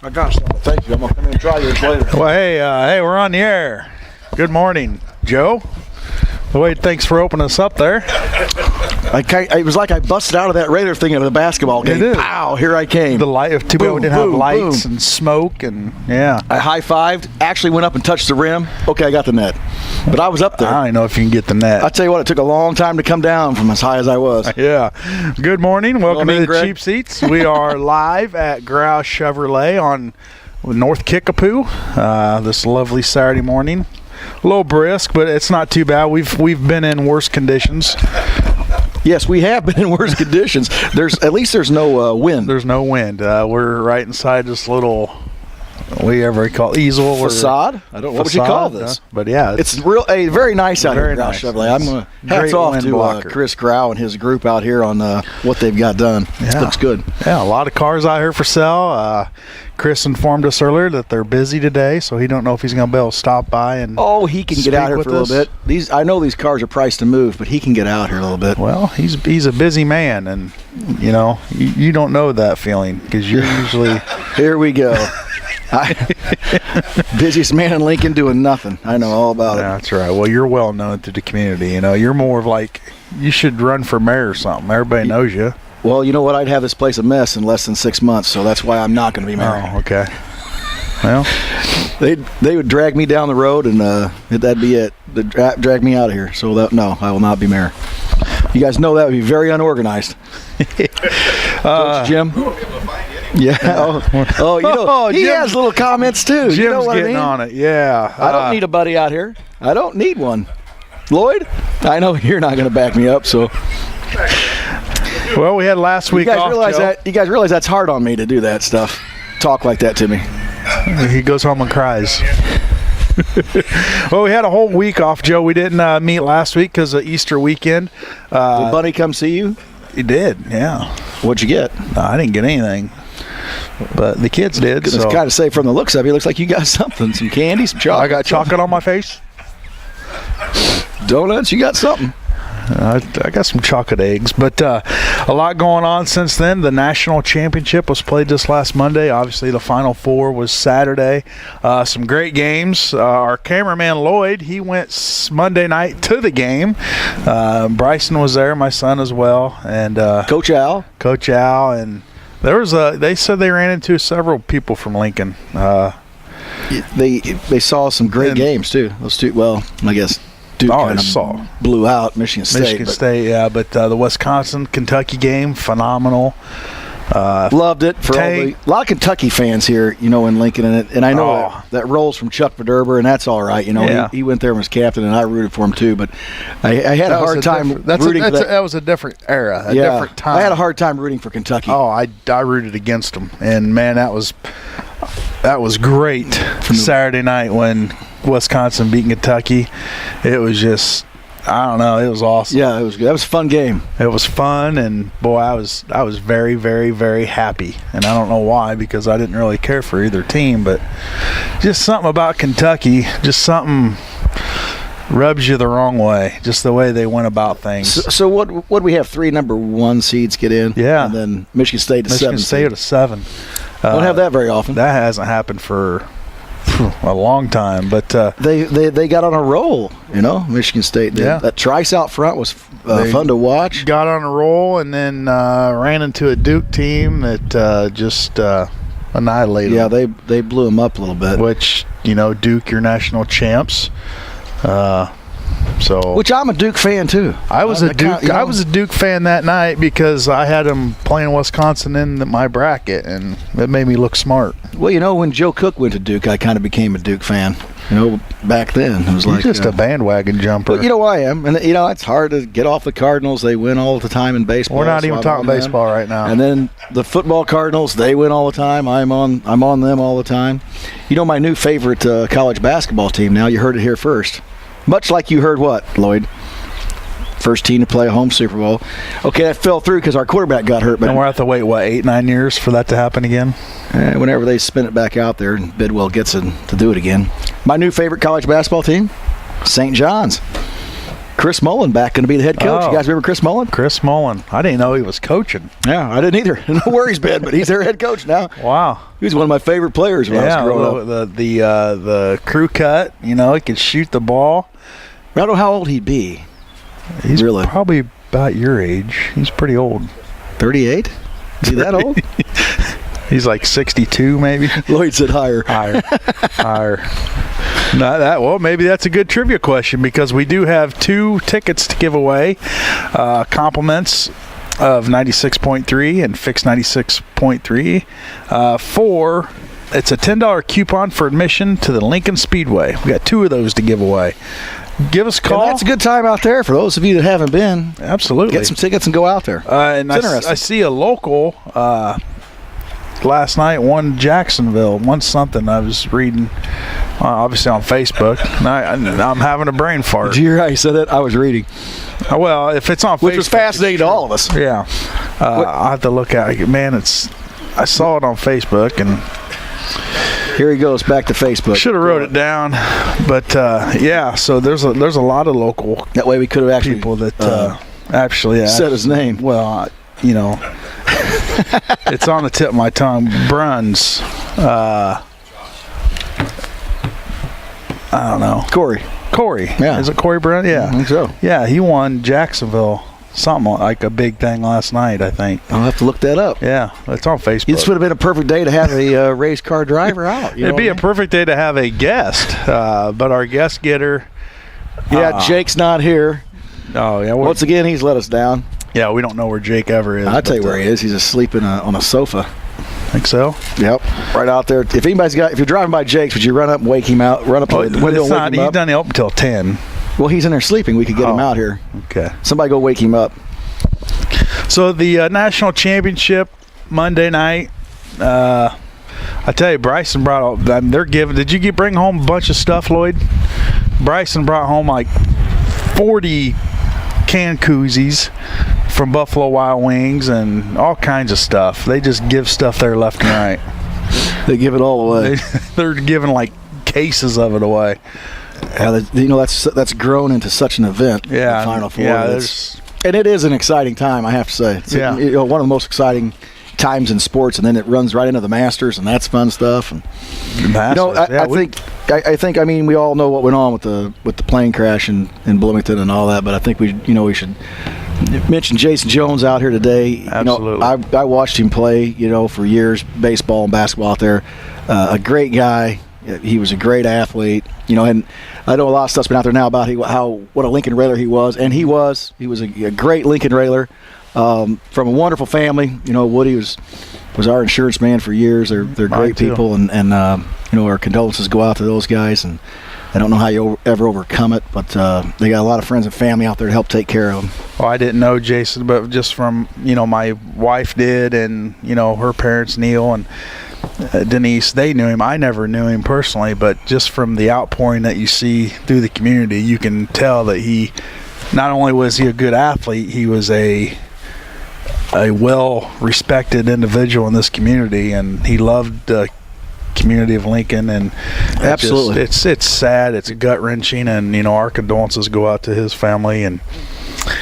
I got some. Thank you. I'm going to come in and try yours later. Well, hey, we're on the air. Good morning, Joe. Wade, thanks for opening us up there. It was like I busted out of that radar thing of the basketball game. It is. Pow, here I came. The light of too bad we didn't have lights boom. and smoke and yeah. I high-fived, actually went up and touched the rim. Okay, I got the net. But I was up there. I don't know if you can get the net. I'll tell you what, it took a long time to come down from as high as I was. Yeah. Good morning. Welcome to the Greg? Cheap Seats. We are live at Graue Chevrolet on North Kickapoo this lovely Saturday morning. A little brisk, but it's not too bad. We've been in worse conditions. Yes, we have been in worse conditions. At least there's no wind. There's no wind. We're right inside this little, whatever you call easel facade. I don't know what would you call this, but yeah, it's very nice out here at Graue Chevrolet. I'm going to hats off to Chris Graue and his group out here on what they've got done. Yeah. It looks good. Yeah, a lot of cars out here for sale. Chris informed us earlier that they're busy today, so he don't know if he's going to be able to stop by and he can get out here for a little bit. I know these cars are priced to move, but he can get out here a little bit. Well, he's a busy man, and you know you don't know that feeling because you're usually here we go. Busiest man in Lincoln doing nothing. I know all about it. That's right. Well, you're well known to the community. You know, you're more of like you should run for mayor or something. Everybody knows you. Well, you know what? I'd have this place a mess in less than 6 months, so that's why I'm not going to be mayor. Oh, okay. Well, they would drag me down the road, and that'd be it. They'd drag me out of here. So no, I will not be mayor. You guys know that would be very unorganized. Jim. Yeah. He has little comments too. Jim's you know what getting I mean? on it. Yeah. I don't need a buddy out here. I don't need one. Lloyd, I know you're not going to back me up, so. Well, we had last week off, Joe. You guys realize that's hard on me to do that stuff. Talk like that to me. He goes home and cries. Well, we had a whole week off, Joe. We didn't meet last week because of Easter weekend. Did Bunny come see you? He did, yeah. What'd you get? I didn't get anything, but the kids did. So. It's kind of say from the looks of it, looks like you got something, some candy, some chocolate. I got chocolate on my face. Donuts, you got something. I got some chocolate eggs, but a lot going on since then. The national championship was played this last Monday. Obviously, the Final Four was Saturday. Some great games. Our cameraman, Lloyd, he went Monday night to the game. Bryson was there, my son as well. And Coach Al, and there was they said they ran into several people from Lincoln. They saw some great games, too. Those two, well, I guess Duke blew out Michigan State. Yeah, but the Wisconsin-Kentucky game, phenomenal. Loved it. A lot of Kentucky fans here, in Lincoln, and I know that rolls from Chuck Verderber, and that's all right. He went there and was captain, and I rooted for him too. But I had a hard time rooting for that. That was a different era, different time. I had a hard time rooting for Kentucky. I rooted against them, and man, that was great. Saturday night when Wisconsin beat Kentucky, it was just, I don't know, it was awesome. Yeah, it was good. That was a fun game. It was fun, and boy, I was very, very, very happy, and I don't know why, because I didn't really care for either team, but just something about Kentucky, just something rubs you the wrong way, just the way they went about things. So what do we have? 3 number 1 seeds get in? Yeah. And then Michigan State to 7. Michigan State to 7. Don't have that very often. That hasn't happened for a long time, but they got on a roll, Michigan State did. Yeah. That Trice out front was fun to watch. Got on a roll and then ran into a Duke team that just annihilated them. Yeah, they blew them up a little bit. Which, Duke, your national champs. Which I'm a Duke fan too. I was a Duke fan that night because I had them playing Wisconsin in my bracket, and it made me look smart. Well, when Joe Cook went to Duke, I kind of became a Duke fan. Back then it was You're just a bandwagon jumper. But I am, and it's hard to get off the Cardinals. They win all the time in baseball. We're not even talking baseball right now. And then the football Cardinals, they win all the time. I'm on them all the time. My new favorite college basketball team. Now you heard it here first. Much like you heard what, Lloyd? First team to play a home Super Bowl. Okay, that fell through because our quarterback got hurt. But and we're have to wait, 8-9 years for that to happen again? Whenever they spin it back out there and Bidwell gets it to do it again. My new favorite college basketball team, St. John's. Chris Mullen back going to be the head coach. Oh. You guys remember Chris Mullen? Chris Mullen. I didn't know he was coaching. Yeah, I didn't either. I don't know where he's been, but he's their head coach now. Wow. He was one of my favorite players when I was growing up. The crew cut, he could shoot the ball. I don't know how old he'd be. He's really probably about your age. He's pretty old. 38? Is he that old? He's like 62 maybe. Lloyd said higher. Higher. Not that well. Maybe that's a good trivia question because we do have 2 tickets to give away. Compliments of 96.3 and Fix 96.3 for. It's a $10 coupon for admission to the Lincoln Speedway. We got 2 of those to give away. Give us a call. And that's a good time out there for those of you that haven't been. Absolutely. Get some tickets and go out there. And I see a local last night won Jacksonville, won something. I was reading, obviously on Facebook. And I'm having a brain fart. Did you hear how you said it? I was reading. Well, if it's on Facebook. Which was fascinating to all of us. Yeah. I have to look at it. Man, I saw it on Facebook and. Here he goes back to Facebook. Should have wrote it down, but so there's a lot of local. That way we could have actually people that actually said his name. Well, it's on the tip of my tongue. Bruns. I don't know. Corey. Yeah. Is it Corey Brun? Yeah. I think so. Yeah, he won Jacksonville. Something like a big thing last night, I think. I'll have to look that up. Yeah, it's on Facebook. This would have been a perfect day to have a race car driver out. It'd be a perfect day to have a guest, but our guest getter. Yeah, Jake's not here. Oh, yeah. Once again, he's let us down. Yeah, we don't know where Jake ever is. I'll tell you where he is. He's asleep on a sofa. Think so? Yep, right out there. If you're driving by Jake's, would you run up and wake him out? Run up to the window and wake him he's up? done up until 10. Well, he's in there sleeping. We could get him out here. Okay. Somebody go wake him up. So the national championship Monday night. I tell you, Bryson brought. They're giving. Did you bring home a bunch of stuff, Lloyd? Bryson brought home like 40 can koozies from Buffalo Wild Wings and all kinds of stuff. They just give stuff there left and right. They give it all away. They're giving like cases of it away. That's grown into such an event. Yeah, the Final Four. Yeah, and it is an exciting time, I have to say. It's one of the most exciting times in sports, and then it runs right into the Masters, and that's fun stuff. And I think we all know what went on with the plane crash in Bloomington and all that, but I think we should mention Jason Jones out here today. Absolutely. I watched him play, for years, baseball and basketball out there. A great guy. He was a great athlete, and I know a lot of stuff's been out there now about what a Lincoln Railer he was, and he was a great Lincoln Railer from a wonderful family. Woody was our insurance man for years. They're great people, and our condolences go out to those guys, and I don't know how you ever overcome it, but they got a lot of friends and family out there to help take care of them. Well, I didn't know Jason, but just from my wife did, and her parents Neil and Denise, they knew him. I never knew him personally, but just from the outpouring that you see through the community, you can tell that he not only was he a good athlete, he was a well-respected individual in this community, and he loved the community of Lincoln. And absolutely, it's sad, it's gut-wrenching, and our condolences go out to his family. And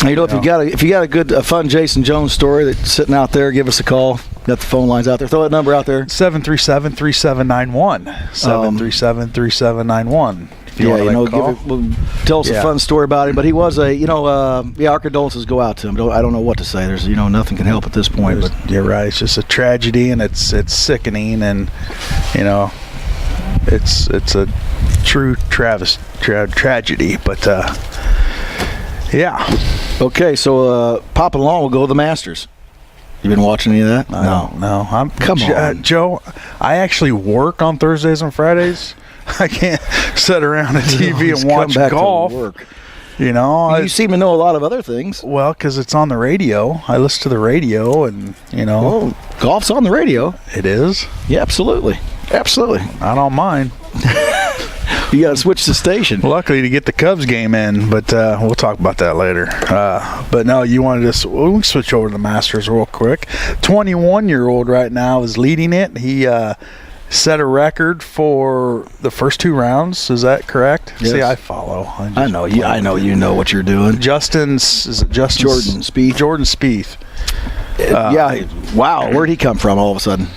if you got a fun Jason Jones story that's sitting out there, give us a call. Got the phone lines out there. Throw that number out there. 737-3791. 737-3791. Tell us a fun story about him. But he was our condolences go out to him. I don't know what to say. There's nothing can help at this point. But you're right. It's just a tragedy, and it's sickening, and it's a true tragedy. But yeah. Okay, so popping along, we'll go to the Masters. You been watching any of that? No. Come on, Joe. I actually work on Thursdays and Fridays. I can't sit around a TV and watch golf. You seem to know a lot of other things. Well, because it's on the radio. I listen to the radio, and Well, golf's on the radio. It is. Yeah, absolutely. I don't mind. You got to switch the station. Luckily to get the Cubs game in, but we'll talk about that later. But no, you wanted to. We'll switch over to the Masters real quick. 21-year-old right now is leading it. He set a record for the first 2 rounds. Is that correct? Yes. See, I follow. I know you. I know you know what you're doing. Jordan Spieth. Jordan Spieth. Yeah. Wow. Where'd he come from all of a sudden?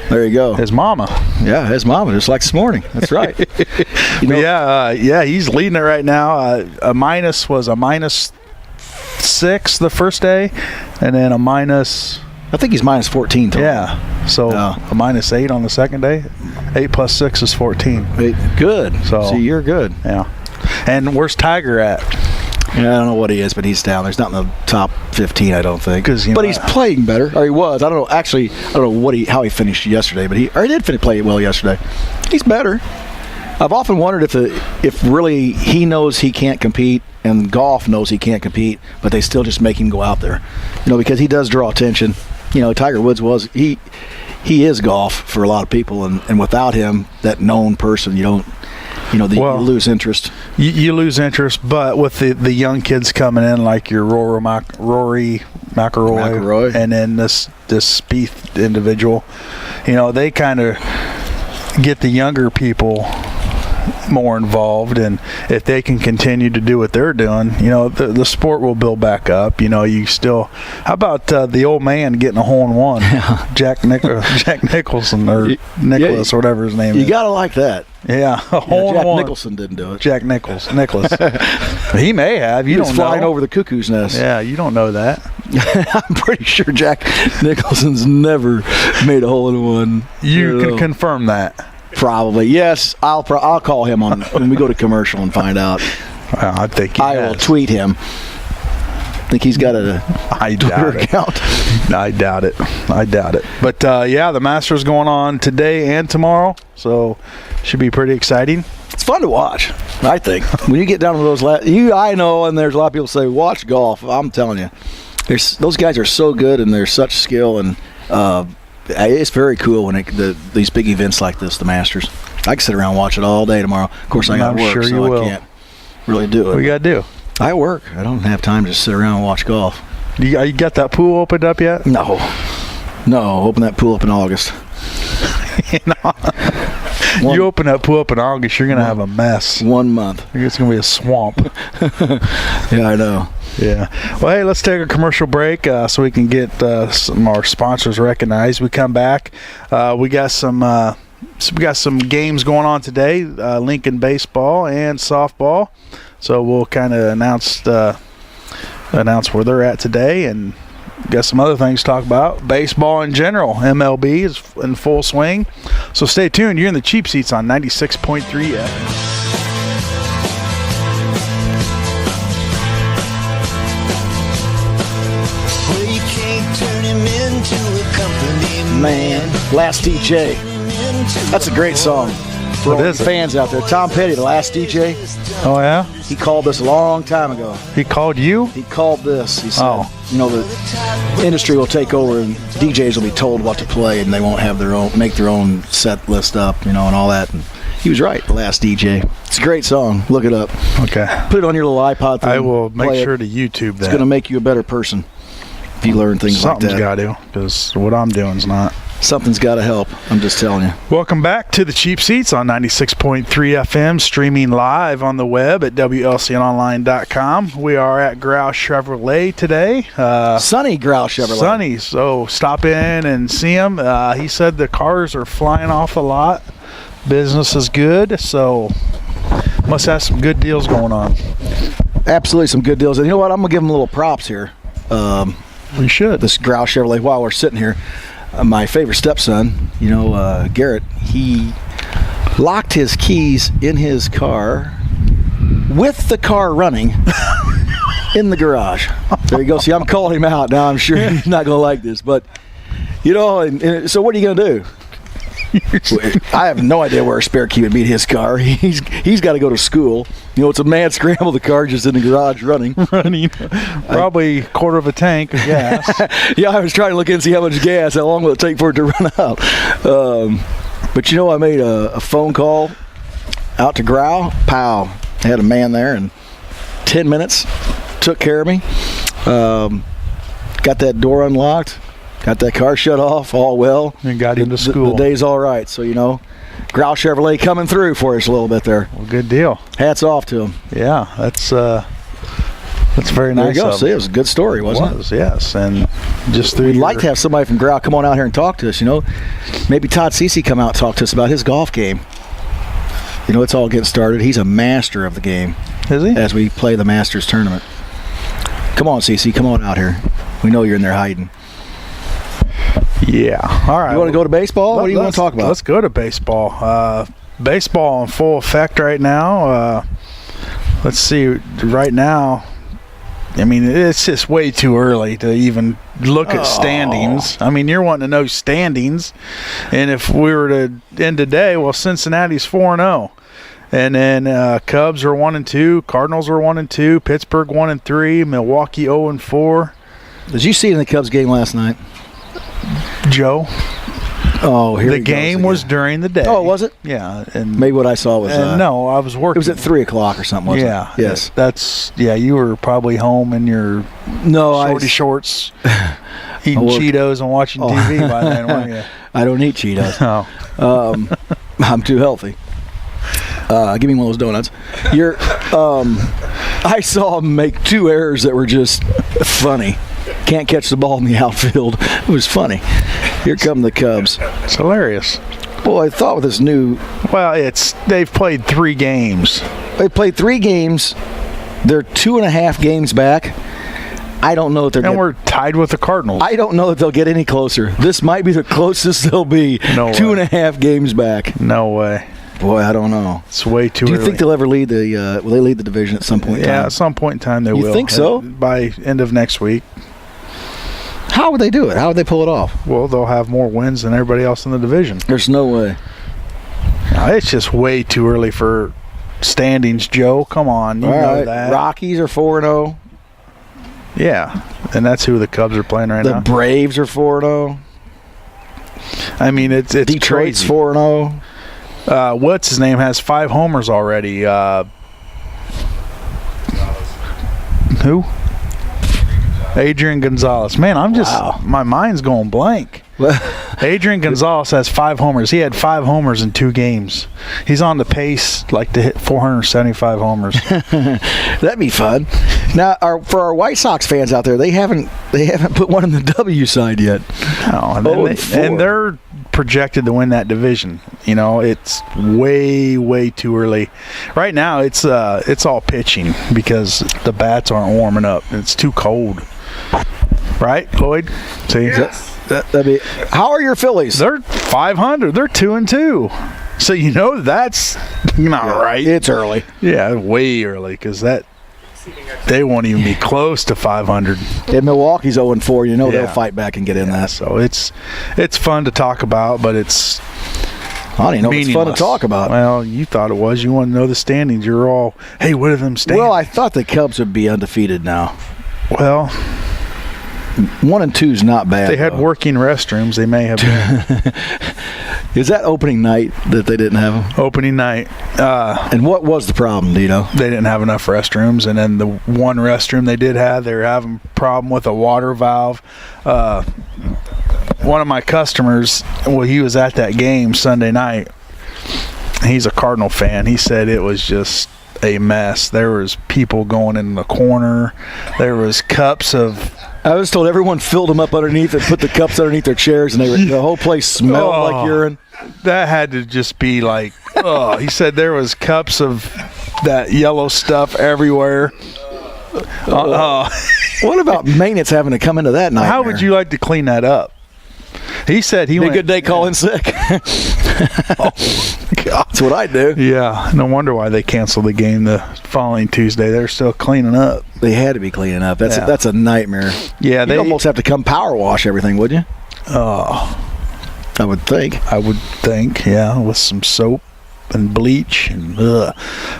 There you go. His mama. Yeah, his mama, just like this morning. That's right. He's leading it right now. A minus was a -6 the first day, and then a minus. I think he's minus 14 total. Yeah. So a -8 on the second day. 8 plus 6 is 14. Good. So see, you're good. Yeah. And where's Tiger at? Yeah, I don't know what he is, but he's down. There's not in the top 15, I don't think. But he's playing better, or he was. I don't know. Actually, I don't know how he finished yesterday, but he did play well yesterday. He's better. I've often wondered if really he knows he can't compete and golf knows he can't compete, but they still just make him go out there, because he does draw attention. Tiger Woods he is golf for a lot of people, and without him, that known person, you lose interest. You lose interest, but with the young kids coming in, like your Rory McIlroy, and then this Spieth individual, they kind of get the younger people more involved, and if they can continue to do what they're doing, the sport will build back up. You still. How about the old man getting a hole in one? Yeah. Jack Nicholson or Nicholas or whatever his name is. You gotta like that. Yeah, a hole in Jack one. Nicholson didn't do it. Jack Nicholas. He may have. You He was don't flying know. over the cuckoo's nest. Yeah, you don't know that. I'm pretty sure Jack Nicholson's never made a hole in one. You can confirm that. Probably, yes. I'll call him when we go to commercial and find out. I think he I will tweet him. Think he's got a Twitter account. I doubt it. But the Masters going on today and tomorrow, so should be pretty exciting. It's fun to watch, I think. When you get down to those I know, and there's a lot of people say watch golf. I'm telling you, those guys are so good and they're such skill, and it's very cool when these big events like this, the Masters. I can sit around and watch it all day tomorrow. Of course, I got to work, sure so I can't really do it. What you got to do? I work. I don't have time to sit around and watch golf. You got that pool opened up yet? No. Open that pool up in August. You open that pool up in August, you're going to have a mess. 1 month. It's going to be a swamp. Yeah, I know. Yeah. Well, hey, let's take a commercial break so we can get some of our sponsors recognized. We come back. We got some games going on today, Lincoln baseball and softball. So we'll kind of announce where they're at today, and got some other things to talk about. Baseball in general, MLB is in full swing. So stay tuned. You're in the Cheap Seats on 96.3 FM. Man, Last DJ. That's a great song. For all the fans out there. Tom Petty, the Last DJ. Oh, yeah? He called this a long time ago. He called you? He called this. He said, the industry will take over and DJs will be told what to play and they won't have make their own set list up, and all that. And he was right, The Last DJ. It's a great song. Look it up. Okay. Put it on your little iPod thing. I will make sure to YouTube that. It's going to make you a better person if you learn things like that. Something's got to, because what I'm doing is not. Something's got to help. I'm just telling you. Welcome back to the Cheap Seats on 96.3 FM, streaming live on the web at WLCNonline.com. We are at Graue Chevrolet today. Sunny Graue Chevrolet. Sunny, so stop in and see him. He said the cars are flying off a lot. Business is good, so must have some good deals going on. Absolutely some good deals. And you know what? I'm going to give him a little props here. We should. This Graue Chevrolet, while we're sitting here. My favorite stepson, Garrett, he locked his keys in his car with the car running in the garage. There you go. See, I'm calling him out now. I'm sure he's not going to like this. But, so what are you going to do? I have no idea where a spare key would be in his car. He's got to go to school. It's a mad scramble. The car just in the garage running. Probably a quarter of a tank of gas. Yeah, I was trying to look in and see how much gas, how long will it take for it to run out. But I made a phone call out to Graue. Pow. I had a man there in 10 minutes. Took care of me. Got that door unlocked. Got that car shut off, all well. And got him to school. The day's all right. So, Graue Chevrolet coming through for us a little bit there. Well, good deal. Hats off to him. Yeah, that's very nice. There you go. See, it was a good story, wasn't it? Yes. And just through We'd like to have somebody from Graue come on out here and talk to us, Maybe Todd Cece come out and talk to us about his golf game. It's all getting started. He's a master of the game. Is he? As we play the Masters tournament. Come on, Cece. Come on out here. We know you're in there hiding. Yeah. All right. You want to go to baseball? What do you want to talk about? Let's go to baseball. Baseball in full effect right now. Let's see. Right now, it's just way too early to even look at standings. You're wanting to know standings. And if we were to end today, well, Cincinnati's 4-0. And then Cubs are 1-2, Cardinals are 1-2, Pittsburgh 1-3, Milwaukee 0-4. Did you see it in the Cubs game last night? Joe? Oh, here the game was during the day. Oh, was it? Yeah. And maybe what I saw was no, I was working. It was at 3 o'clock or something, wasn't it? Yes. You were probably home in your shorts eating Cheetos and watching TV by then, weren't you? I don't eat Cheetos. No. I'm too healthy. Give me one of those donuts. I saw him make 2 errors that were just funny. Can't catch the ball in the outfield. It was funny. Here come the Cubs. It's hilarious. Well, I thought with this new... Well, they've played 3 games. They played 3 games. They're 2.5 games back. I don't know if they're... And we're tied with the Cardinals. I don't know if they'll get any closer. This might be the closest they'll be. No way. 2.5 games back. No way. Boy, I don't know. It's way too early. Do you think they'll ever lead the? Will they lead the division at some point in time? Yeah, at some point in time they will. You think so? By end of next week. How would they do it? How would they pull it off? Well, they'll have more wins than everybody else in the division. There's no way. No, it's just way too early for standings, Joe. Come on, you know that. Rockies are 4-0. Yeah, and that's who the Cubs are playing right now. The Braves are 4-0. It's Detroit's 4-0. What's his name has 5 homers already. Who? Adrian Gonzalez. Man, my mind's going blank. Adrian Gonzalez has 5 homers. He had 5 homers in 2 games. He's on the pace to hit 475 homers. That'd be fun. Now, for our White Sox fans out there, they haven't put one in the W side yet. No, and they're projected to win that division. It's way too early. Right now, it's all pitching because the bats aren't warming up. It's too cold. Right, Lloyd? See, Yes. that'd be. How are your Phillies? They're 500. They're 2-2. So that's not right. It's early. Yeah, way early because they won't even be close to 500. And Milwaukee's 0-4. They'll fight back and get in that. So it's fun to talk about, but it's I don't even know if it's fun to talk about. Well, you thought it was. You want to know the standings. You're all, hey, what are them standings? Well, I thought the Cubs would be undefeated now. Well, 1-2 is not bad. They had working restrooms. They may have been. Is that opening night that they didn't have them? Opening night. And what was the problem, do you know? They didn't have enough restrooms, and then the one restroom they did have, they were having a problem with a water valve. One of my customers, he was at that game Sunday night. He's a Cardinal fan. He said it was just a mess. There was people going in the corner. There was cups of... I was told everyone filled them up underneath and put the cups underneath their chairs, and the whole place smelled like urine. That had to just be like, he said there was cups of that yellow stuff everywhere. What about maintenance having to come into that nightmare? How would you like to clean that up? He said he went... a good day calling sick. That's what I do. Yeah, no wonder why they canceled the game the following Tuesday. They're still cleaning up. They had to be cleaning up. That's a nightmare. Yeah, You'd almost have to come power wash everything, would you? Oh, I would think. Yeah, with some soap and bleach and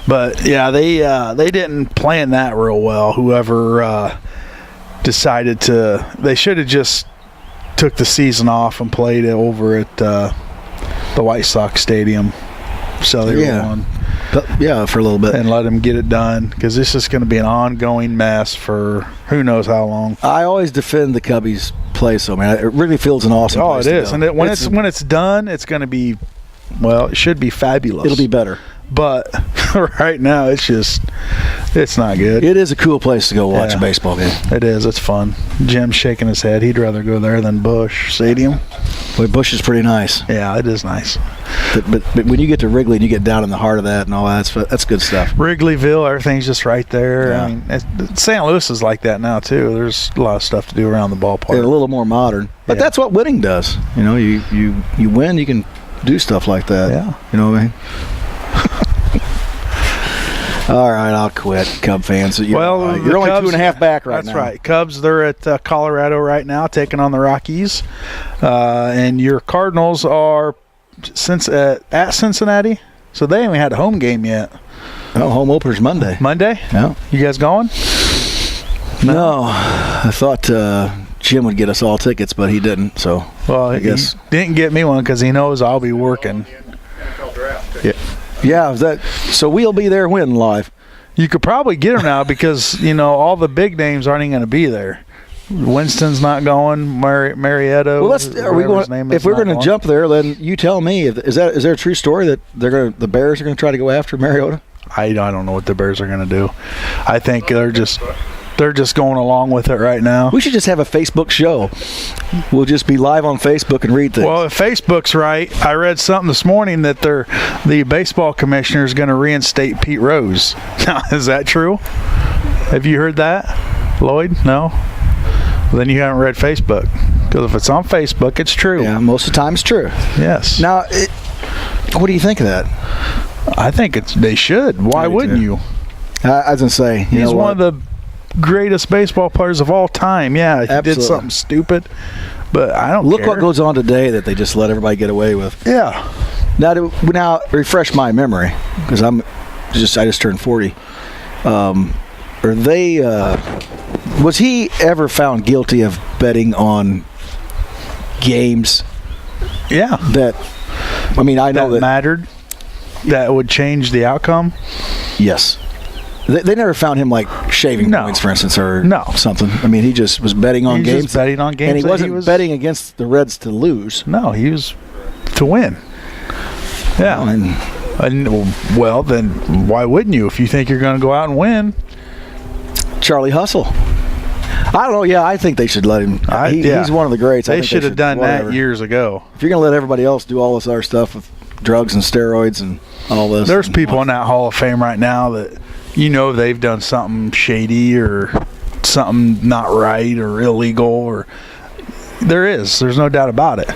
but yeah, they didn't plan that real well. Whoever decided to, they should have just took the season off and played it over at the White Sox Stadium. So they won. Yeah, for a little bit. And let them get it done, because this is going to be an ongoing mess for who knows how long. I always defend the Cubbies place, though, man. Wrigley Field's an awesome place. Oh, it is. And when it's done, it's going to be, well, it should be fabulous. It'll be better. But right now, it's not good. It is a cool place to go watch a baseball game. It is. It's fun. Jim's shaking his head. He'd rather go there than Busch Stadium. Boy, Busch is pretty nice. Yeah, it is nice. But when you get to Wrigley and you get down in the heart of that and all that, that's good stuff. Wrigleyville, everything's just right there. Yeah. I mean, St. Louis is like that now, too. There's a lot of stuff to do around the ballpark. They're a little more modern. But that's what winning does. You know, you win, you can do stuff like that. Yeah. You know what I mean? All right, I'll quit, Cub fans. You're only Cubs, 2.5 back right now. That's right. Cubs, they're at Colorado right now, taking on the Rockies. And your Cardinals are at Cincinnati, so they haven't had a home game yet. Oh, home opener's Monday. Monday? Yeah. You guys going? No. I thought Jim would get us all tickets, but he didn't, so well, I guess. He didn't get me one because he knows I'll be working. Yeah. Yeah, so we'll be there when live. You could probably get them now because, all the big names aren't even going to be there. Winston's not going. Marietta. Well, if we're going to jump there, then you tell me. Is there a true story that the Bears are going to try to go after Mariota? I don't know what the Bears are going to do. I think they're just going along with it right now. We should just have a Facebook show. We'll just be live on Facebook and read things. Well, if Facebook's right, I read something this morning that the baseball commissioner is going to reinstate Pete Rose. Now, is that true? Have you heard that, Lloyd? No? Well, then you haven't read Facebook. Because if it's on Facebook, it's true. Yeah, most of the time it's true. Yes. Now, what do you think of that? I think they should. Why wouldn't you? I was going to say. He's one of the greatest baseball players of all time. Yeah, he did something stupid, but I don't Look care. what goes on today that they just let everybody get away with. Yeah. Now refresh my memory because I just turned 40. Was he ever found guilty of betting on games? Yeah. I know that mattered. That would change the outcome. Yes. They never found him like shaving points, for instance, or something. I mean, he just was betting on games. Just betting on games, and he wasn't betting against the Reds to lose. No, he was to win. Yeah. Well, then why wouldn't you if you think you're going to go out and win? Charlie Hustle. I don't know. Yeah, I think they should let him. He's one of the greats. They should have done that years ago. If you're going to let everybody else do all this other stuff with drugs and steroids and all this. There's people in that Hall of Fame right now that they've done something shady or something not right or illegal, or there's no doubt about it.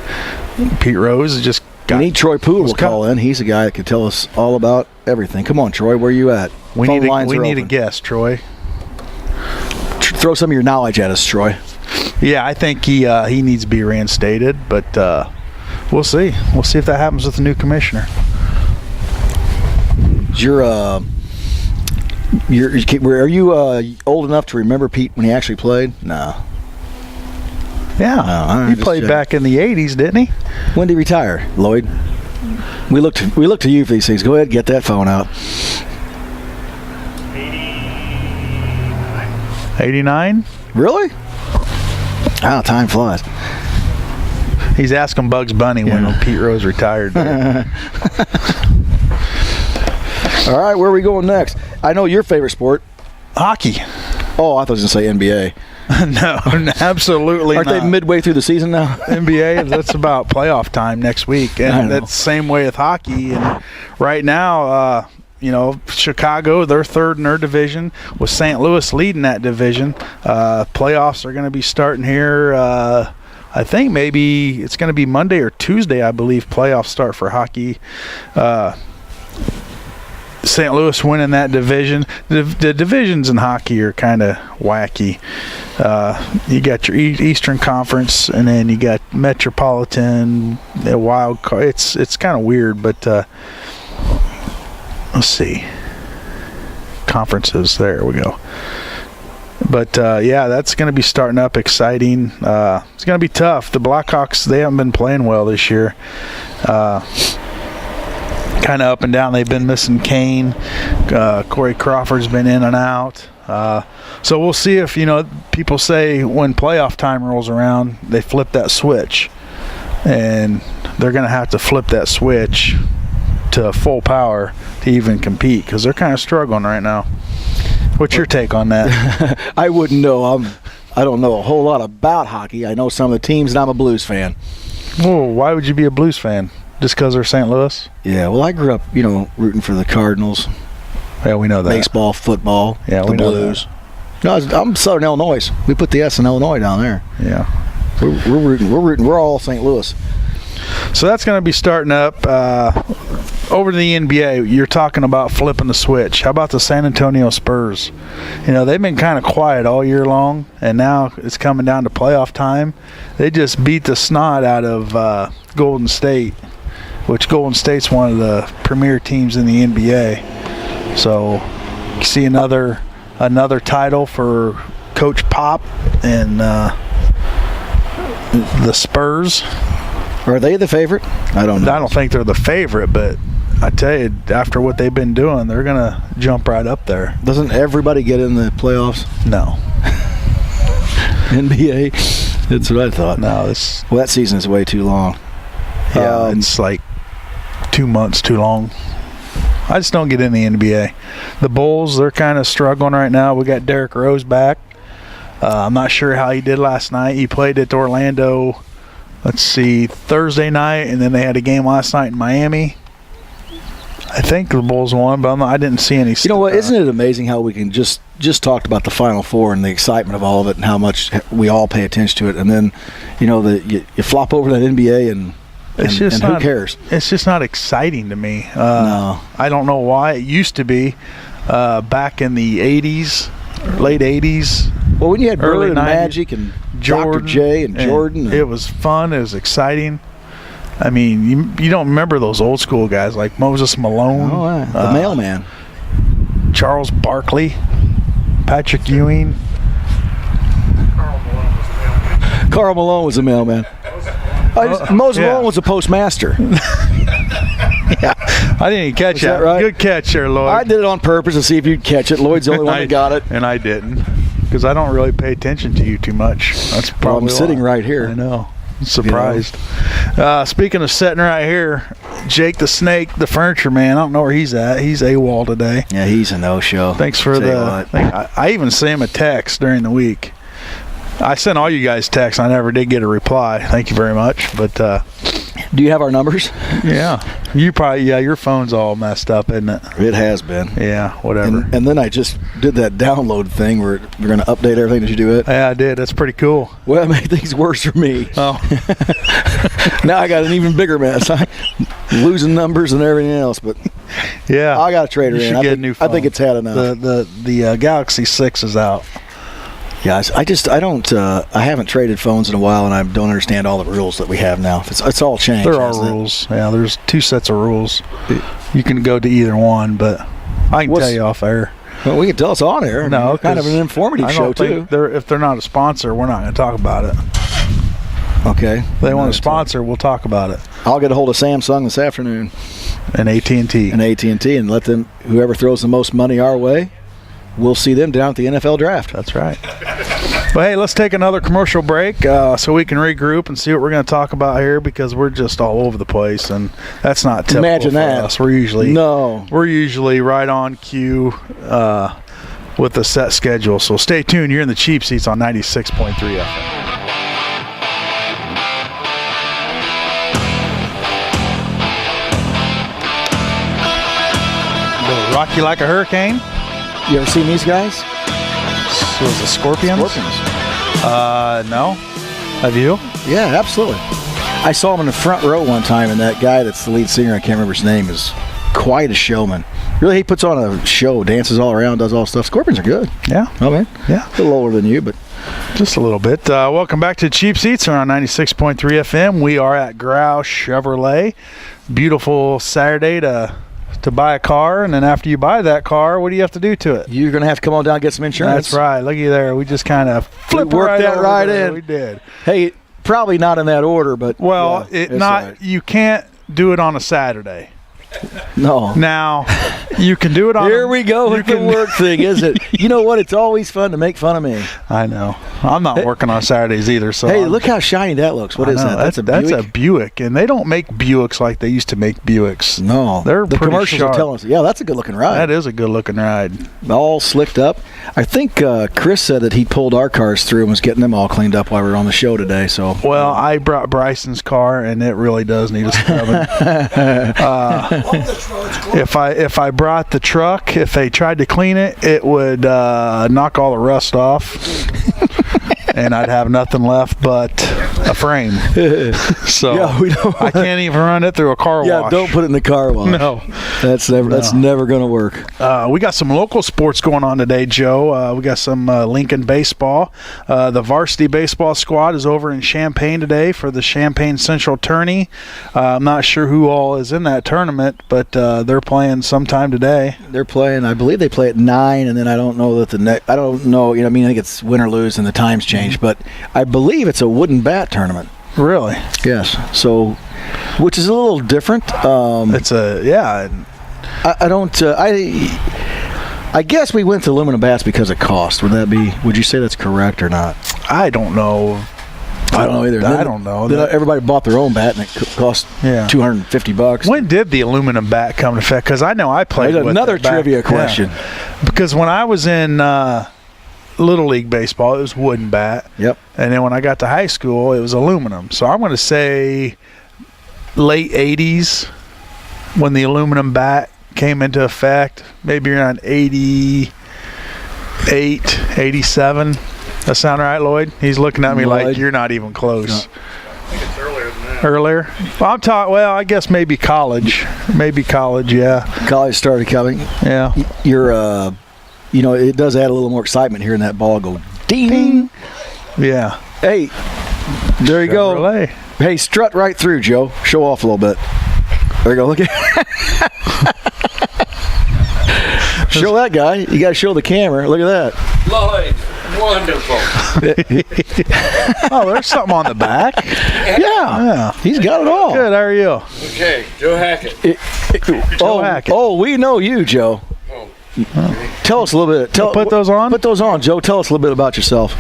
Pete Rose just we need Troy Poole to call in. He's a guy that could tell us all about everything. Come on, Troy, where are you at? We need a guest, Troy. Throw some of your knowledge at us, Troy. Yeah, I think he needs to be reinstated, but we'll see. We'll see if that happens with the new commissioner. Are you old enough to remember Pete when he actually played? No. Yeah, he played back in the 80s, didn't he? When did he retire, Lloyd? We look to you for these things. Go ahead, get that phone out. 89? Really? Wow, time flies. He's asking Bugs Bunny when Pete Rose retired. All right, where are we going next? I know your favorite sport. Hockey. Oh, I thought I was going to say NBA. No, absolutely not. Aren't they midway through the season now? NBA, that's about playoff time next week. And that's the same way with hockey. And right now, Chicago, they're third in their division, with St. Louis leading that division. Playoffs are going to be starting here. I think maybe it's going to be Monday or Tuesday, I believe, playoffs start for hockey. St. Louis winning that division. The divisions in hockey are kind of wacky. You got your Eastern Conference, and then you got Metropolitan, a wild card. It's kind of weird, but let's see. Conferences, there we go. But that's going to be starting up exciting. It's going to be tough. The Blackhawks, they haven't been playing well this year. Kind of up and down. They've been missing Kane. Corey Crawford's been in and out. So we'll see if, people say when playoff time rolls around, they flip that switch. And they're going to have to flip that switch to full power to even compete because they're kind of struggling right now. What's your take on that? I wouldn't know. I don't know a whole lot about hockey. I know some of the teams, and I'm a Blues fan. Well, why would you be a Blues fan? Just because they're St. Louis? Yeah, well, I grew up, rooting for the Cardinals. Yeah, we know that. Baseball, football, yeah, the we know Blues. No, I'm Southern Illinois. We put the S in Illinois down there. Yeah. We're rooting. We're all St. Louis. So that's going to be starting up. Over to the NBA, you're talking about flipping the switch. How about the San Antonio Spurs? They've been kind of quiet all year long, and now it's coming down to playoff time. They just beat the snot out of Golden State, which Golden State's one of the premier teams in the NBA. So you see another title for Coach Pop and the Spurs. Are they the favorite? I don't know. I don't think they're the favorite, but I tell you, after what they've been doing, they're going to jump right up there. Doesn't everybody get in the playoffs? No. NBA? That's what I thought. No. Well, that season is way too long. Yeah, it's like 2 months too long. I just don't get in the NBA. The Bulls, they're kind of struggling right now. We got Derrick Rose back. I'm not sure how he did last night. He played at Orlando, Thursday night, and then they had a game last night in Miami. I think the Bulls won, but I didn't see any. You know what? Isn't it amazing how we can just talk about the Final Four and the excitement of all of it and how much we all pay attention to it, and then, you flop over to that NBA and who cares? It's just not exciting to me. No. I don't know why. It used to be back in the 80s, late 80s. Well, when you had early Bird and 90s, Magic and Jordan, Dr. J and Jordan. It was fun. It was exciting. I mean, you don't remember those old school guys like Moses Malone. Oh, yeah. The mailman. Charles Barkley. Patrick Ewing. Karl Malone was a mailman. Moses Malone was a postmaster. Yeah, I didn't even catch that. Right? Good catch there, Lloyd. I did it on purpose to see if you'd catch it. Lloyd's the only one that got it. And I didn't, because I don't really pay attention to you too much. That's probably I'm sitting right here. I know. I'm surprised. Speaking of sitting right here, Jake the Snake, the furniture man, I don't know where he's at. He's AWOL today. Yeah, he's a no-show. Thanks for the thing. I even sent him a text during the week. I sent all you guys texts. I never did get a reply. Thank you very much. But do you have our numbers? Yeah. You probably, your phone's all messed up, isn't it? It has been. Yeah, whatever. And then I just did that download thing where we're going to update everything. Did you do it? Yeah, I did. That's pretty cool. Well, it made things worse for me. Oh. Now I got an even bigger mess. I'm losing numbers and everything else. But yeah, I got to trade her in. Get a new phone. I think it's had enough. The Galaxy 6 is out. Yeah, I haven't traded phones in a while, and I don't understand all the rules that we have now. It's all changed. There are rules. Yeah, there's 2 sets of rules. You can go to either one, but I can tell you off air. Well, we can tell us on air. No, it's kind of an informative show, too. If they're not a sponsor, we're not going to talk about it. Okay. If they want to sponsor, we'll talk about it. I'll get a hold of Samsung this afternoon. And AT&T. And let them, whoever throws the most money our way, we'll see them down at the NFL draft. That's right. Well, hey, let's take another commercial break so we can regroup and see what we're going to talk about here, because we're just all over the place, and that's not typical. Imagine for that. us. We're usually right on cue with the set schedule. So stay tuned. You're in the Cheap Seats on 96.3 FM. Rock you like a hurricane? You ever seen these guys? So is the Scorpions? No. Have you? Yeah, absolutely. I saw him in the front row one time, and that guy that's the lead singer, I can't remember his name, is quite a showman. Really, he puts on a show, dances all around, does all stuff. Scorpions are good. Yeah. Oh, man. Yeah. A little older than you, but just a little bit. Welcome back to Cheap Seats. We're on 96.3 FM. We are at Graue Chevrolet. Beautiful Saturday to buy a car, and then after you buy that car, what do you have to do to it? You're going to have to come on down and get some insurance. That's right. Looky there. We just kind of worked that right in. We did. Hey, probably not in that order, but well, yeah, you can't do it on a Saturday. No. Now, you can do it on. Here we go with the work thing, is it? You know what? It's always fun to make fun of me. I know. I'm not working on Saturdays either. So hey, look how shiny that looks. What is that? That's a Buick, and they don't make Buicks like they used to make Buicks. No, they're the pretty commercials sharp. are telling us. Yeah, that's a good looking ride. That is a good looking ride. All slicked up. I think Chris said that he pulled our cars through and was getting them all cleaned up while we were on the show today. So well, I brought Bryson's car, and it really does need a scrubbing. If I brought the truck, if they tried to clean it, it would knock all the rust off, and I'd have nothing left but a frame. So yeah, I can't even run it through a car wash. Yeah, don't put it in the car wash. No, that's never going to work. We got some local sports going on today, Joe. We got some Lincoln baseball. The varsity baseball squad is over in Champaign today for the Champaign Central Tourney. I'm not sure who all is in that tournament, but they're playing sometime today. They're playing. I believe they play at 9, and then I don't know that I don't know. I think it's win or lose, and the times change. But I believe it's a wooden bat tournament. Really? Yes. So, which is a little different. It's a I don't. I guess we went to aluminum bats because of cost. Would you say that's correct or not? I don't know. I don't know either. I don't know. Then everybody bought their own bat, and it cost $250. When did the aluminum bat come to effect? Because I know I played with another trivia question. Yeah. Because when I was in Little League baseball, it was wooden bat. Yep. And then when I got to high school, it was aluminum. So I'm going to say late 80s when the aluminum bat came into effect, maybe around 88, 87. That sound right, Lloyd? He's looking at me like you're not even close. I think it's earlier than that. Earlier? Well, I guess maybe college. Yeah. College started coming. Yeah. You're, it does add a little more excitement hearing that ball go ding. Yeah. Hey, there you go. Chevrolet. Hey, strut right through, Joe. Show off a little bit. There you go. Look at show that guy. You got to show the camera. Look at that. Lloyd, wonderful. Oh, there's something on the back. Yeah. He's got it all. Good. How are you? Okay, Joe Hackett. Joe Hackett. Oh, we know you, Joe. Tell us a little bit. Put those on? Put those on, Joe. Tell us a little bit about yourself.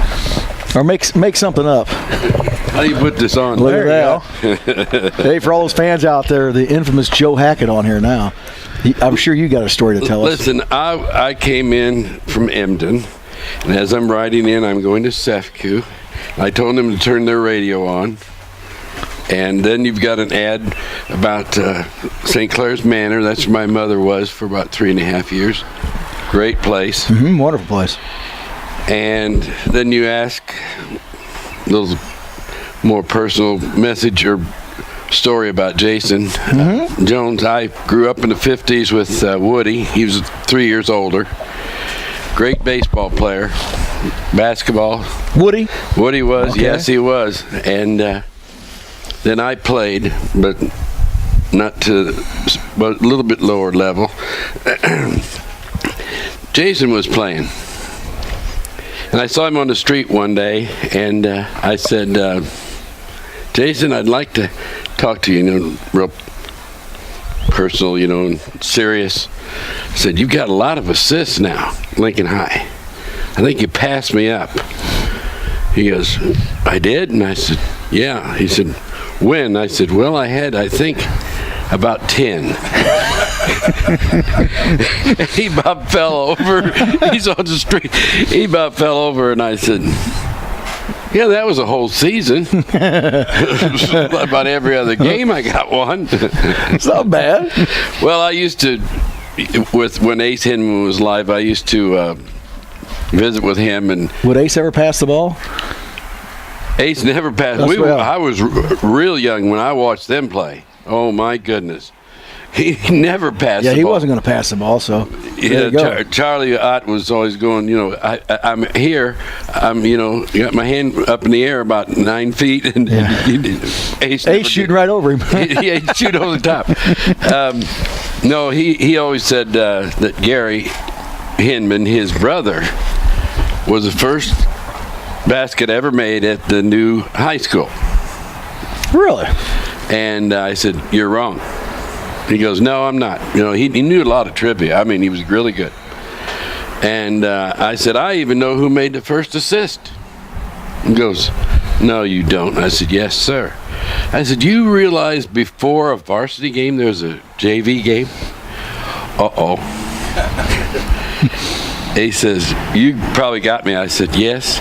Or make something up. How do you put this on? Look at that. Hey, for all those fans out there, the infamous Joe Hackett on here now. I'm sure you got a story to tell us. Listen, I came in from Emden, and as I'm riding in, I'm going to Sefcu. I told them to turn their radio on. And then you've got an ad about St. Clair's Manor. That's where my mother was for about 3.5 years. Great place. Mm-hmm, wonderful place. And then you ask a little more personal message or story about Jason Jones. I grew up in the 50s with Woody. He was 3 years older. Great baseball player. Basketball. Woody was. Okay. Yes, he was. And then I played, but not to, but a little bit lower level. Jason was playing. And I saw him on the street one day, and I said, Jason, I'd like to talk to you, real personal, and serious. I said, you've got a lot of assists now, Lincoln High. I think you passed me up. He goes, I did? And I said, yeah. He said, when? I said, well, I had, I think, about 10. He about fell over. He's on the street. He about fell over, and I said, yeah, that was a whole season. About every other game I got one. It's not bad. Well, I used to, when Ace Hinman was live, I used to visit with him. And would Ace ever pass the ball? Ace never passed. I was real young when I watched them play. Oh, my goodness. He never passed the ball. Yeah, he wasn't going to pass the ball, so yeah, Charlie Ott was always going, I'm here. Got my hand up in the air about 9 feet. And Ace shooting right over him. He'd shoot over the top. No, he always said that Gary Hinman, his brother, was the first basket ever made at the new high school. Really? And I said, you're wrong. He goes, no, I'm not. He knew a lot of trivia. I mean, he was really good. And I said, I even know who made the first assist. He goes, no, you don't. I said, yes, sir. I said, you realize before a varsity game there's a JV game? Uh-oh. He says, you probably got me. I said, yes.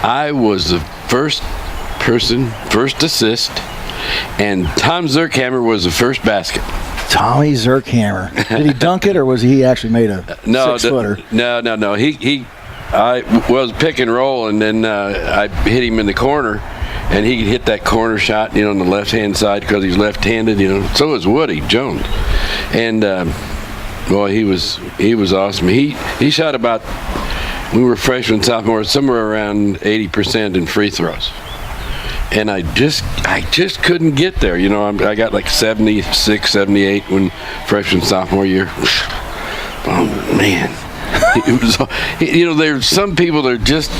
I was the first assist, and Tom Zerkhammer was the first basket. Tommy Zerkhammer. Did he dunk it, or was he actually made a six-footer? No. I was pick and roll, and then I hit him in the corner, and he hit that corner shot, on the left-hand side because he's left-handed. So was Woody Jones, and boy, he was awesome. He shot about, we were freshman, sophomore, somewhere around 80% in free throws. And I just couldn't get there. I got like 76, 78 when freshman, sophomore year. Oh, man. It was, there's some people that are just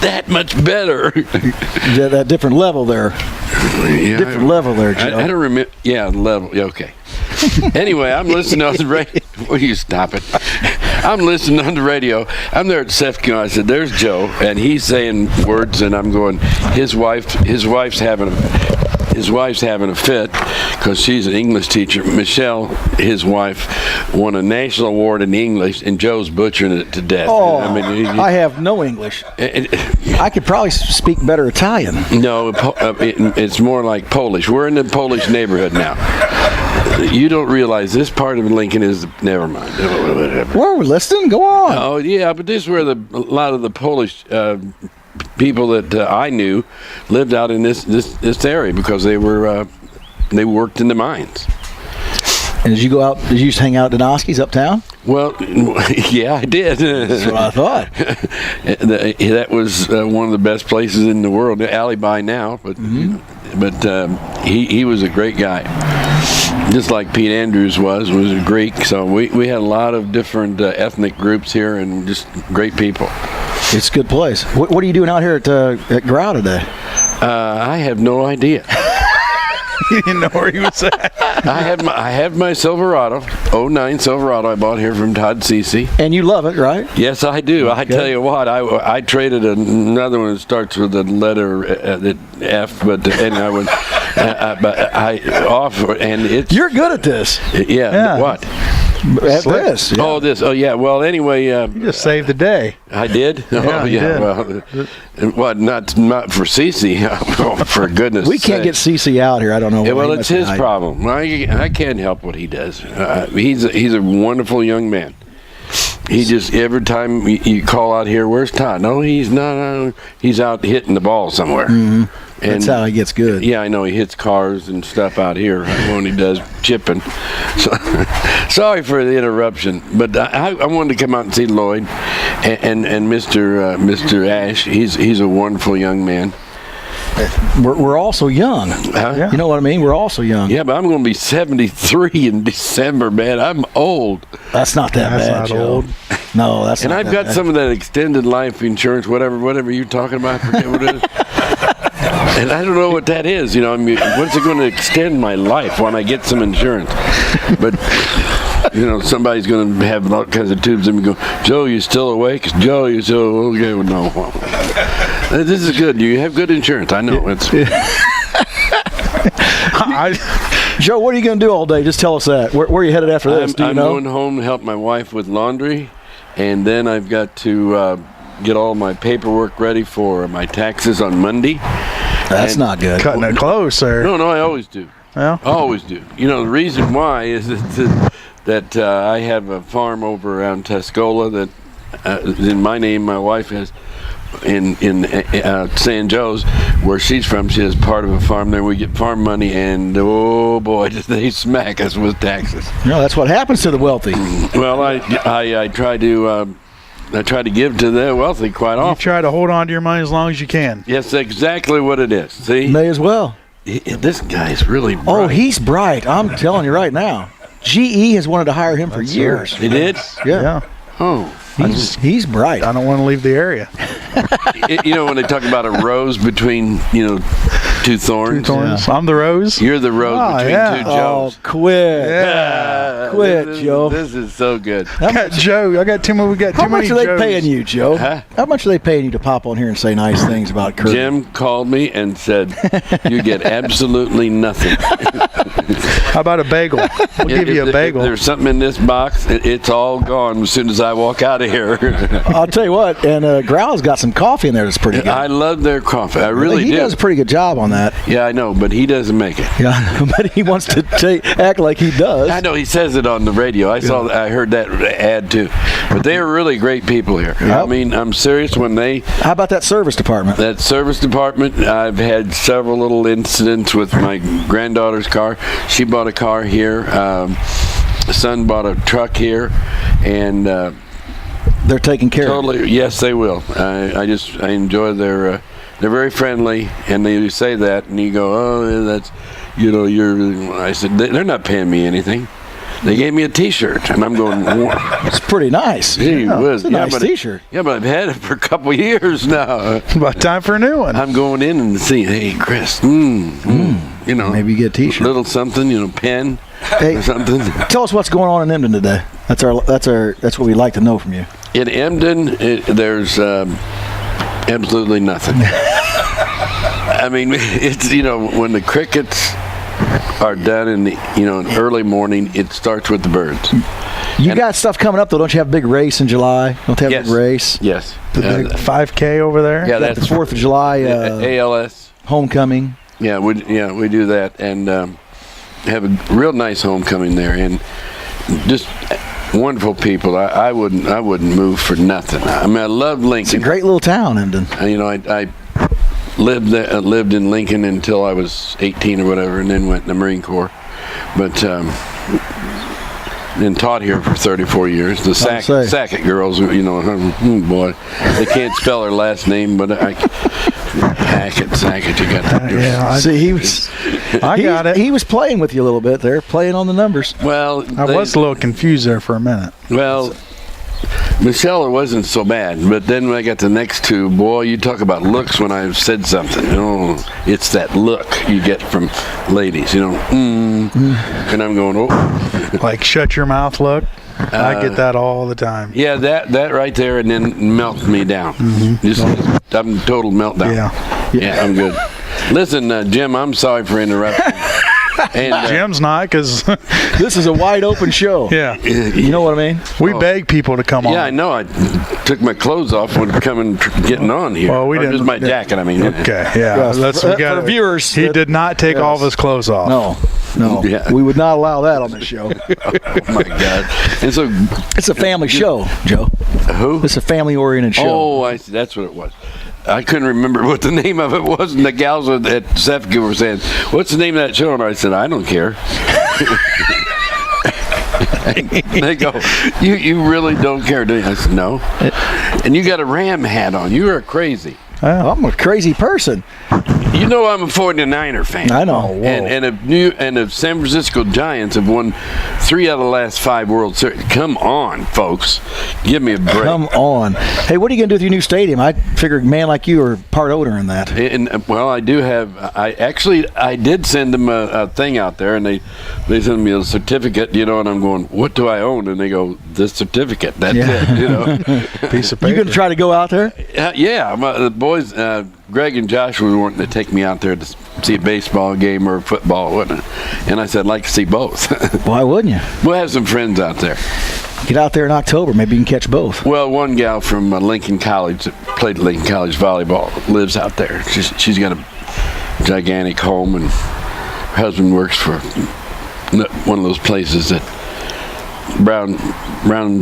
that much better. That different level there. Yeah, different level there, Joe. I don't remember. Yeah, level. Yeah, okay. Anyway, I'm listening on the radio. Will you stop it? I'm listening on the radio. I'm there at Sefco. I said, "There's Joe," and he's saying words, and I'm going. His wife's having a fit because she's an English teacher. Michelle, his wife, won a national award in English, and Joe's butchering it to death. Oh, I have no English. I could probably speak better Italian. No, it's more like Polish. We're in the Polish neighborhood now. You don't realize this part of Lincoln is, never mind. Well, we're listening. Go on. Oh, yeah, but this is where a lot of the Polish people that I knew lived out in this area because they worked in the mines. And did you go out? Did you just hang out at Donoski's uptown? Well, yeah, I did. That's what I thought. That was one of the best places in the world. Alibi now, but he was a great guy. Just like Pete Andrews was a Greek. So we had a lot of different ethnic groups here and just great people. It's a good place. What are you doing out here at Graue today? I have no idea. You didn't know where he was at. I have my Silverado, 09 Silverado I bought here from Todd Cece. And you love it, right? Yes, I do. I tell you what, I traded another one that starts with the letter F, but I offer, and it's. You're good at this. Yeah. What? At this. Yeah. Oh, this. Oh, yeah. Well, anyway. You just saved the day. I did? Yeah, you did. Well, what? Not for Cece. Oh, for goodness we can't get Cece out here. I don't know. Yeah, well, it's his problem. I can't help what he does. He's a wonderful young man. He just, every time you call out here, where's Todd? No, he's not. He's out hitting the ball somewhere. Mm-hmm. And that's how he gets good. Yeah, I know. He hits cars and stuff out here when he does chipping. So, sorry for the interruption, but I wanted to come out and see Lloyd and Mr. Ash. He's a wonderful young man. We're also young. You know what I mean? We're also young. Yeah, but I'm going to be 73 in December, man. I'm old. That's not that bad, not Joe. old. No, that's and not I've that got bad. some of that extended life insurance, whatever you're talking about. I forget what it is. And I don't know what that is. I mean, what's it going to extend my life when I get some insurance? But somebody's going to have all kinds of tubes and go, Joe, you still awake? Joe, you still okay? Well, no. This is good. You have good insurance. I know. It's. Joe, what are you going to do all day? Just tell us that. Where are you headed after this? I'm going home to help my wife with laundry, and then I've got to get all my paperwork ready for my taxes on Monday. That's not good. Cutting it close, sir. No, I always do. Yeah. I always do. The reason why is that I have a farm over around Tuscola that is in my name. My wife has in San Joe's, where she's from. She has part of a farm there. We get farm money, and oh boy, they smack us with taxes. That's what happens to the wealthy. Well, I try to give to the wealthy quite often. You try to hold on to your money as long as you can. Yes, exactly what it is. See? May as well. This guy's really bright. Oh, he's bright. I'm telling you right now. GE has wanted to hire him for years. He did? Yeah. Oh. He's bright. I don't want to leave the area. When they talk about a rose between, Two thorns. Yeah. I'm the rose. You're the rose between two Joes. Oh, quit. Yeah. Quit, Joe. This is so good. I got Joe. I got too many. We got too How much many are they Joes. paying you, Joe? Huh? How much are they paying you to pop on here and say nice things about Kirby? Jim called me and said, "You get absolutely nothing." How about a bagel? We'll give you a bagel. If there's something in this box, it's all gone as soon as I walk out of here. I'll tell you what, and Graue's got some coffee in there that's pretty good. I love their coffee. I really He do. does a pretty good job on that. Yeah, I know, but he doesn't make it. Yeah, but he wants to act like he does. I know he says it on the radio. I heard that ad too. But they are really great people here. Yep. I mean, I'm serious when they. How about that service department? That service department, I've had several little incidents with my granddaughter's car. She bought a car here. Son bought a truck here, and They're taking care of totally. Yes, they will. I enjoy their. They're very friendly, and they say that, and you go, "Oh, that's, you're." I said, "They're not paying me anything. They gave me a T-shirt," and I'm going, It's pretty nice. Gee whiz. It's a nice T-shirt. Yeah, but I've had it for a couple of years now. About time for a new one. I'm going in and see, hey, Chris, Maybe you get a T-shirt. little something, pen or something. Tell us what's going on in Emden today. That's what we'd like to know from you. In Emden, there's absolutely nothing. I mean, it's when the crickets are done in the in early morning, it starts with the birds. You got stuff coming up though, don't you? Have a big race in July? Don't they have a big race? Yes. The big 5K over there. Yeah, Got the 4th of July ALS. homecoming. Yeah, we do that and have a real nice homecoming there, and just wonderful people. I wouldn't move for nothing. I mean, I love Lincoln. It's a great little town, Emden. I lived in Lincoln until I was 18 or whatever, and then went in the Marine Corps. But then taught here for 34 years. The Sackett girls, boy, they can't spell her last name, but Hackett, you got that. Yeah, See, I got it. He was playing with you a little bit there, playing on the numbers. Well, I was a little confused there for a minute. Well, Michelle wasn't so bad, but then when I got the next two, boy, you talk about looks when I said something. It's that look you get from ladies, and I'm going, oh. Like, shut your mouth look. I get that all the time. Yeah, that right there, and then melt me down. Just I'm total meltdown. Yeah, I'm good. Listen, Jim, I'm sorry for interrupting. And Jim's not, because This is a wide open show. yeah, You know what I mean? we beg people to come on. yeah, I know. I took my clothes off when getting on here. Well, we Or didn't- just my jacket. I mean. Okay, yeah. Yes, We for got viewers He that- did not take all of his clothes off. No. Yeah. We would not allow that on this show. Oh my God! And so, It's a family show, Joe. who? It's a family-oriented show. Oh, I see. That's what it was. I couldn't remember what the name of it was, and the gals at Sefka were saying, "What's the name of that show?" And I said, "I don't care." They go, "You really don't care, do you?" I said, "No." And you got a Ram hat on. You are crazy. I'm a crazy person. You know I'm a 49er fan. I know. And the San Francisco Giants have won 3 out of the last 5 World Series. Come on, folks. Give me a break. Come on. Hey, what are you going to do with your new stadium? I figured a man like you are part owner in that. And well, I do have. I did send them a thing out there, and they sent me a certificate. And I'm going, what do I own? And they go, this certificate. That's it. Piece of paper. You going to try to go out there? Yeah. The boys, Greg and Josh were wanting to take me out there to see a baseball game or football, whatnot. And I said, I'd like to see both. Why wouldn't you? We'll have some friends out there. Get out there in October. Maybe you can catch both. Well, one gal from Lincoln College that played Lincoln College volleyball lives out there. She's got a gigantic home, and her husband works for one of those places that brown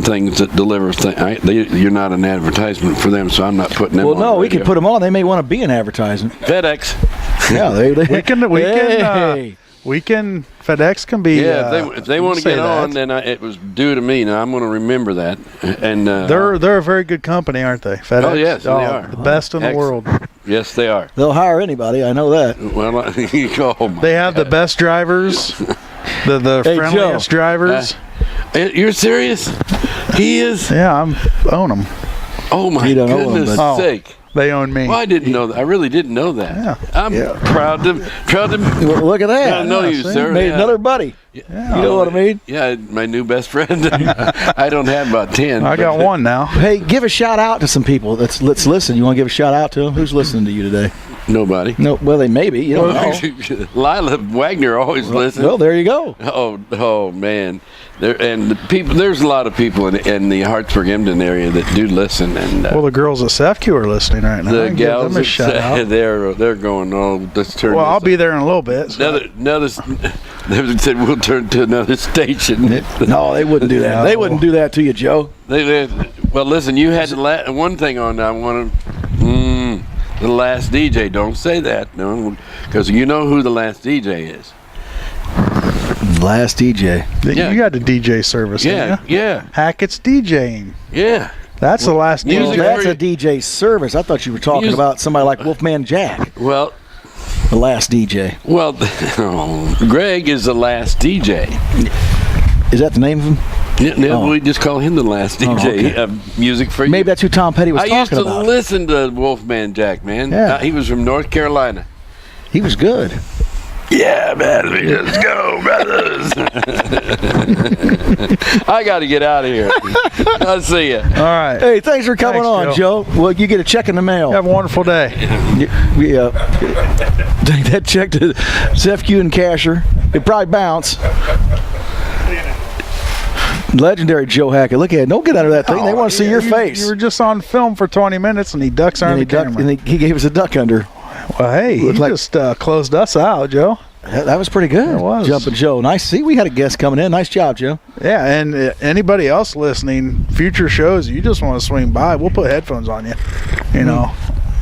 things that deliver things. You're not an advertisement for them, so I'm not putting them on. Well, no, the we can radio. put them on. They may want to be an advertisement. FedEx. Yeah, FedEx can be. Yeah, if they want to get on, then it was due to me. Now I'm going to remember that. And they're a very good company, aren't they? FedEx. Oh, yes, they are. The best in the world. Yes, they are. They'll hire anybody. I know that. Well, They have the best drivers, the friendliest drivers. You're serious? He is? Yeah, I own them. Oh, my He don't own them, goodness but- sake. They own me. Well, I didn't know that. I really didn't know that. Yeah. I'm proud to Well, look at that. I know you, see? sir. Made Yeah. another buddy. Yeah. You know what I mean? Yeah, my new best friend. I don't have about 10. I got one now. Hey, give a shout out to some people. Let's listen. You want to give a shout out to them? Who's listening to you today? Nobody. No, well, they may be. You don't know. Lila Wagner always listens. Well, there you go. Oh man, there's a lot of people in the Hartsburg-Emden area that do listen, and Well, the girls at SEFCU are listening right now. the Give gals them a shout out. they're going. Oh, let's turn. Well, this I'll be there in a little bit. So. Another. They said we'll turn to another station. No, they wouldn't do that. No. They wouldn't do that to you, Joe. Well, listen, you had one thing on. I want to. The last DJ. Don't say that, no, because you know who the last DJ is. Last DJ. Yeah. You got a DJ service, Yeah, didn't you? yeah, Hackett's DJing. yeah. That's the last Oh, Music DJ. that's for- a DJ service. I thought you were talking about somebody like Wolfman Jack, Well, the last DJ. Greg is the last DJ. Is that the name of him? Yeah, Oh. we just call him the last DJ. okay. Music for you. Maybe that's who Tom Petty was I talking used to about. listen to Wolfman Jack, man. Yeah. He was from North Carolina. He was good. Yeah, man. Let's go, brothers. I got to get out of here. I'll see you. All right. Hey, thanks for coming Thanks, on, Joe. Well, you get a check in the mail. Have a wonderful day. Yeah. Take that check to SEFCU and Casher. It'd probably bounce. Legendary Joe Hackett. Look at it. Don't get out of that thing. They want to see your face. You were just on film for 20 minutes, and he ducks under the camera. And he gave us a duck under. Well, hey, he Looked like- just closed us out, Joe. That was pretty good. It was. Jumping Joe. Nice. See, we had a guest coming in. Nice job, Joe. Yeah, and anybody else listening, future shows, you just want to swing by, we'll put headphones on you. You know,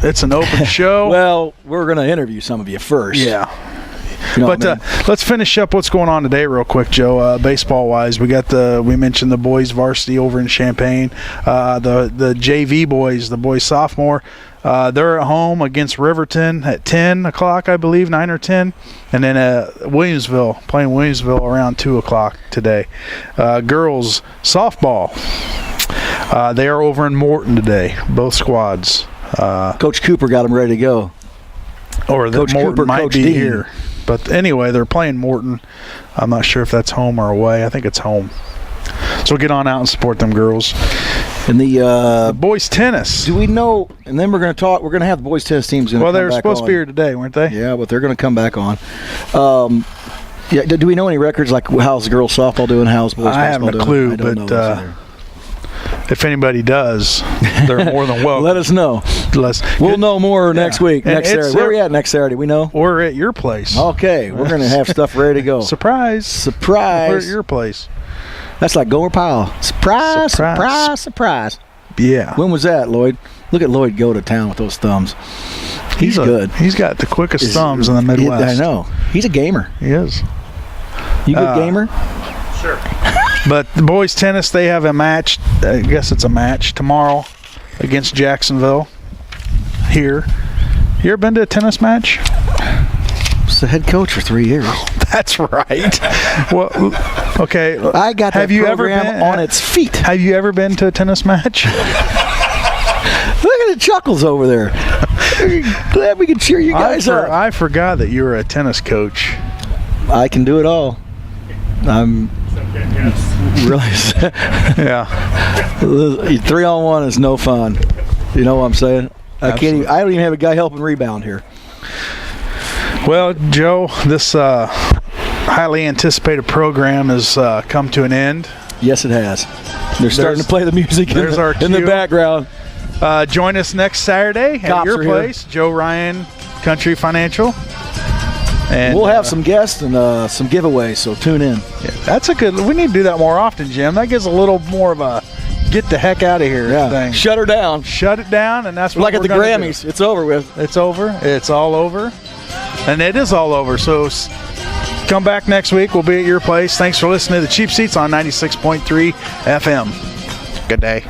it's an open show. Well, we're going to interview some of you first. Yeah. You know But what I mean? let's finish up what's going on today real quick, Joe. Baseball wise, we mentioned the boys varsity over in Champaign. The JV boys, the boys sophomore, they're at home against Riverton at 10 o'clock, I believe, 9 or 10. And then Williamsville, playing Williamsville around 2 o'clock today. Girls softball, they are over in Morton today, both squads. Coach Cooper got them ready to go. Or that Coach Morton Cooper, might Coach be Dean. here. But anyway, they're playing Morton. I'm not sure if that's home or away. I think it's home. So get on out and support them girls. And the Boys tennis. do we know? And then we're going to talk. We're going to have the boys tennis teams. Well, they were supposed to be here today, weren't they? Yeah, but they're going to come back on. Yeah. Do we know any records like how's girls softball doing? How's boys I baseball haven't a doing? clue, I don't but know those either. if anybody does, they're more than welcome. Let us know. We'll know more next week. And Next it's Saturday. Where are we at next Saturday? We know. We're at your place. Okay, we're going to have stuff ready to go. Surprise. Surprise. We're at your place. That's like Gomer Pyle. Surprise, Surprise. surprise, surprise. Yeah. When was that, Lloyd? Look at Lloyd go to town with those thumbs. He's good. He's got the quickest thumbs in the Midwest. I know. He's a gamer. He is. You good gamer? But the boys tennis, they have a match. I guess it's a match tomorrow against Jacksonville here. You ever been to a tennis match? I was the head coach for 3 years. That's right. Well, okay. I got that program on its feet. Have you ever been to a tennis match? Look at the chuckles over there. Glad we can cheer you guys up. I forgot that you were a tennis coach. I can do it all. I'm really Yeah. 3-on-1 is no fun. You know what I'm saying? I don't even have a guy helping rebound here. Well, Joe, this highly anticipated program has come to an end. Yes, it has. They're starting to play the music in the background. Join us next Saturday at Cops your are here. place, Joe Ryan, Country Financial. And we'll have some guests and some giveaways, so tune in. Yeah, that's a good. We need to do that more often, Jim. That gives a little more of a get the heck out of here thing. Shut her down. Shut it down, and that's what Like at we're the gonna Grammys. do. It's over with. It's over. It's all over, and it is all over. So come back next week. We'll be at your place. Thanks for listening to the Cheap Seats on 96.3 FM. Good day.